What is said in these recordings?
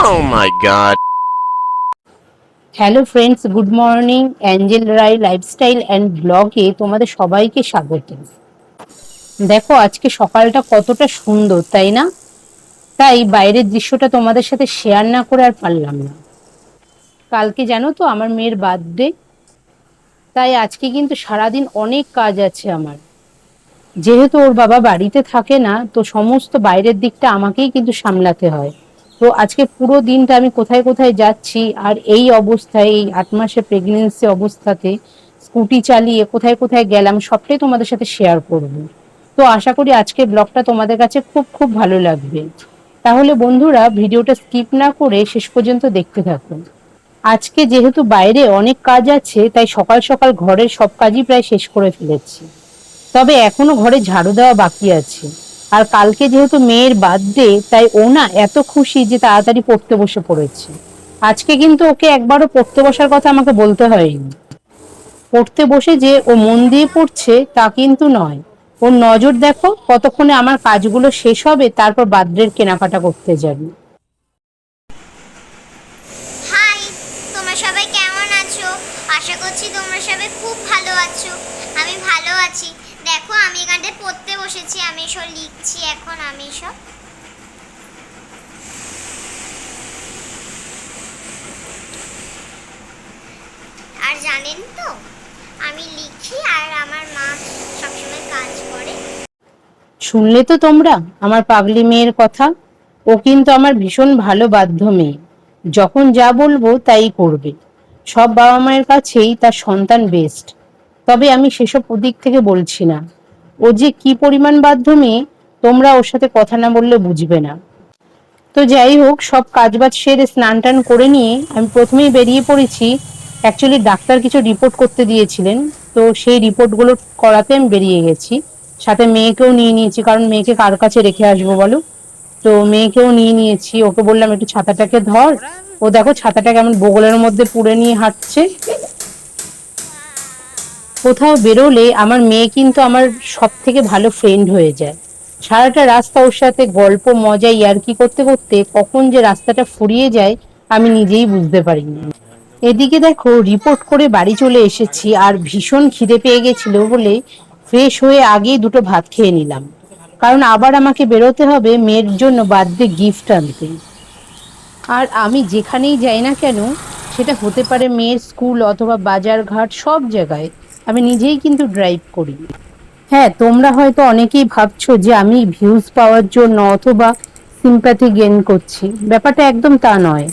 Oh my god. Hello friends, good morning. Angel Roy lifestyle and ব্লগে তোমাদের সবাইকে স্বাগত। দেখো আজকে সকালটা কতটা সুন্দর, তাই না? তাই বাইরের দৃশ্যটা তোমাদের সাথে শেয়ার না করে আর পারলাম না। কালকে জানো তো আমার মেয়ের বার্থডে, তাই আজকে কিন্তু সারাদিন অনেক কাজ আছে আমার। যেহেতু ওর বাবা বাড়িতে থাকে না, তো সমস্ত বাইরের দিকটা আমাকেই কিন্তু সামলাতে হয়। তো আজকে পুরো দিনটা আমি কোথায় কোথায় যাচ্ছি, আর এই অবস্থায়, এই 8 মাসের প্রেগনেন্সি অবস্থাতে স্কুটি চালিয়ে কোথায় কোথায় গেলাম সবটাই তোমাদের সাথে শেয়ার করব। তো আশা করি আজকে ব্লগটা তোমাদের কাছে খুব খুব ভালো লাগবে। তাহলে বন্ধুরা, ভিডিওটা স্কিপ না করে শেষ পর্যন্ত দেখতে থাকুন। আজকে যেহেতু বাইরে অনেক কাজ আছে, তাই সকাল সকাল ঘরের সব কাজই প্রায় শেষ করে ফেলেছি। তবে এখনো ঘরে ঝাড়ু দেওয়া বাকি আছে। আর কালকে যেহেতু মেয়ের বার্থডে, তাই ও না এত খুশি যে তাড়াতাড়ি পড়তে বসে পড়েছে। আজকে কিন্তু ওকে একবারও পড়তে বসার কথা আমাকে বলতে হয়নি। পড়তে বসে যে ও মন দিয়ে পড়ছে তা কিন্তু নয়। ওর নজর দেখো, কতক্ষণে আমার কাজগুলো শেষ হবে, তারপর বার্থডের কেনাকাটা করতে যাবে। হাই, তোমরা সবাই কেমন আছো? আশা করছি তোমরা সবাই খুব ভালো আছো। আমি ভালো আছি। দেখো আমি এখানে পড়তে বসেছি, আমি সব লিখছি এখন। আমি সব আর জানেন তো, আমি লিখি আর আমার মা সবসময় কাজ করে। শুনলে তো তোমরা আমার পাগলি মেয়ের কথা। ও কিন্তু আমার ভীষণ ভালো বাধ্য মেয়ে। যখন যা বলবো তাই করবে। সব বাবা মায়ের কাছেই তার সন্তান বেস্ট। তবে আমি সেসব ওদিক থেকে বলছি না। ও যে কি পরিমাণ বাধ্য মেয়ে, তোমরা ওর সাথে কথা না বললে বুঝবে না। তো যাই হোক, সব কাজবাজ সেরে স্নান টান করে নিয়ে আমি প্রথমেই বেরিয়ে পড়েছি। অ্যাকচুয়ালি ডাক্তার কিছু রিপোর্ট করতে দিয়েছিলেন, তো সেই রিপোর্টগুলো করাতে আমি বেরিয়ে গেছি। সাথে মেয়েকেও নিয়ে নিয়েছি, কারণ মেয়েকে কার কাছে রেখে আসবো বলো। তো মেয়েকেও নিয়ে নিয়েছি, ওকে বললাম একটু ছাতাটাকে ধর। ও দেখো ছাতাটা কেমন বগলের মধ্যে পুড়ে নিয়ে হাঁটছে। কোথাও বেরোলে আমার মেয়ে কিন্তু আমার সব থেকে ভালো ফ্রেন্ড হয়ে যায়। সারাটা রাস্তা ওর সাথে গল্প মজা ইয়ার্কি করতে করতে কখন যে রাস্তাটা ফুরিয়ে যায় আমি নিজেই বুঝতে পারিনি। এদিকে দেখো, রিপোর্ট করে বাড়ি চলে এসেছি, আর ভীষণ খিদে পেয়ে গেছিল বলে ফ্রেশ হয়ে আগেই দুটো ভাত খেয়ে নিলাম। কারণ আবার আমাকে বেরোতে হবে মেয়ের জন্য বার্থডে গিফট আনতে। আর আমি যেখানেই যাই না কেন, সেটা হতে পারে মেয়ের স্কুল অথবা বাজার ঘাট, সব জায়গায় আমি নিজেই কিন্তু ড্রাইভ করি। হ্যাঁ, তোমরা হয়তো অনেকেই ভাবছো যে আমি ভিউজ পাওয়ার জন্য অথবা সিম্প্যাথি গেইন করছি। ব্যাপারটা একদম তা নয়।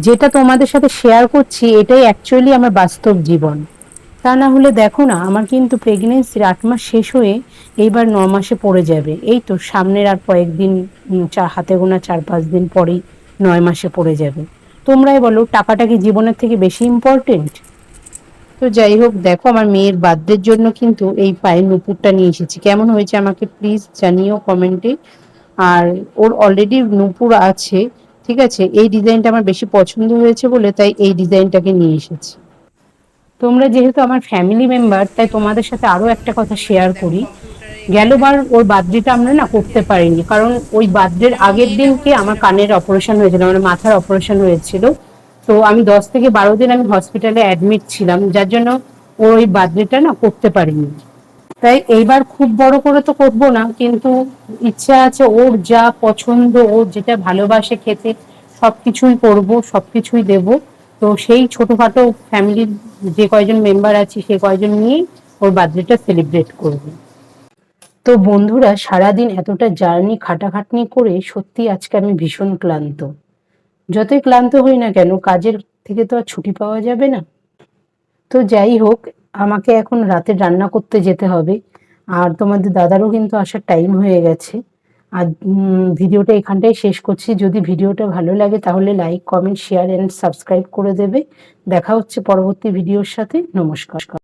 যেটা তোমাদের সাথে শেয়ার করছি এটাই অ্যাকচুয়ালি আমার বাস্তব জীবন। তা না হলে দেখো না, আমার কিন্তু প্রেগনেন্সির 8 মাস শেষ হয়ে এইবার 9 মাসে পড়ে যাবে। এই তো সামনের আর কয়েকদিন, হাতে গোনা 4-5 দিন পরেই 9 মাসে পড়ে যাবে। তোমরাই বলো, টাকাটা কি জীবনের থেকে বেশি ইম্পর্টেন্ট? তো যাই হোক, দেখো আমার মেয়ের বার্থডের জন্য কিন্তু এই পায়ের নুপুরটা নিয়ে এসেছি। কেমন হয়েছে আমাকে প্লিজ জানিও কমেন্টে। আর ওর অলরেডি নুপুর আছে, ঠিক আছে। এই ডিজাইনটা আমার বেশি পছন্দ হয়েছে বলে তাই এই ডিজাইনটাকে নিয়ে এসেছি। তোমরা যেহেতু আমার ফ্যামিলি মেম্বার, তাই তোমাদের সাথে আরো একটা কথা শেয়ার করি। গেলবার ওর বার্থডেটা আমরা না করতে পারিনি, কারণ ওই বার্থডের আগের দিনকে আমার কানের অপারেশন হয়েছিল, মানে মাথার অপারেশন হয়েছিল। তো আমি 10 থেকে 12 দিন আমি হসপিটালে অ্যাডমিট ছিলাম, যার জন্য ওই বার্থডেটা না করতে পারিনি। তাই এইবার খুব বড় করে তো করবো না, কিন্তু ইচ্ছা আছে ওর যা পছন্দ, ও যেটা ভালোবাসে খেতে, সবকিছুই করব, সবকিছুই দেব। তো সেই ছোটখাটো ফ্যামিলির যে কয়জন মেম্বার আছি সে কয়জন নিয়েই ওর বার্থডেটা সেলিব্রেট করবো। তো বন্ধুরা, সারাদিন এতটা জার্নি খাটাখাটনি করে সত্যি আজকে আমি ভীষণ ক্লান্ত। যতই ক্লান্ত হই না কেন, কাজের থেকে তো আর ছুটি পাওয়া যাবে না। তো যাই হোক, আমাকে এখন রাতে রান্না করতে যেতে হবে। আর তোমাদের দাদারও কিন্তু আসার টাইম হয়ে গেছে। আর ভিডিওটা এখানটাই শেষ করছি। যদি ভিডিওটা ভালো লাগে তাহলে like, comment, share and subscribe করে দেবে। দেখা হচ্ছে পরবর্তী ভিডিওর সাথে। নমস্কার।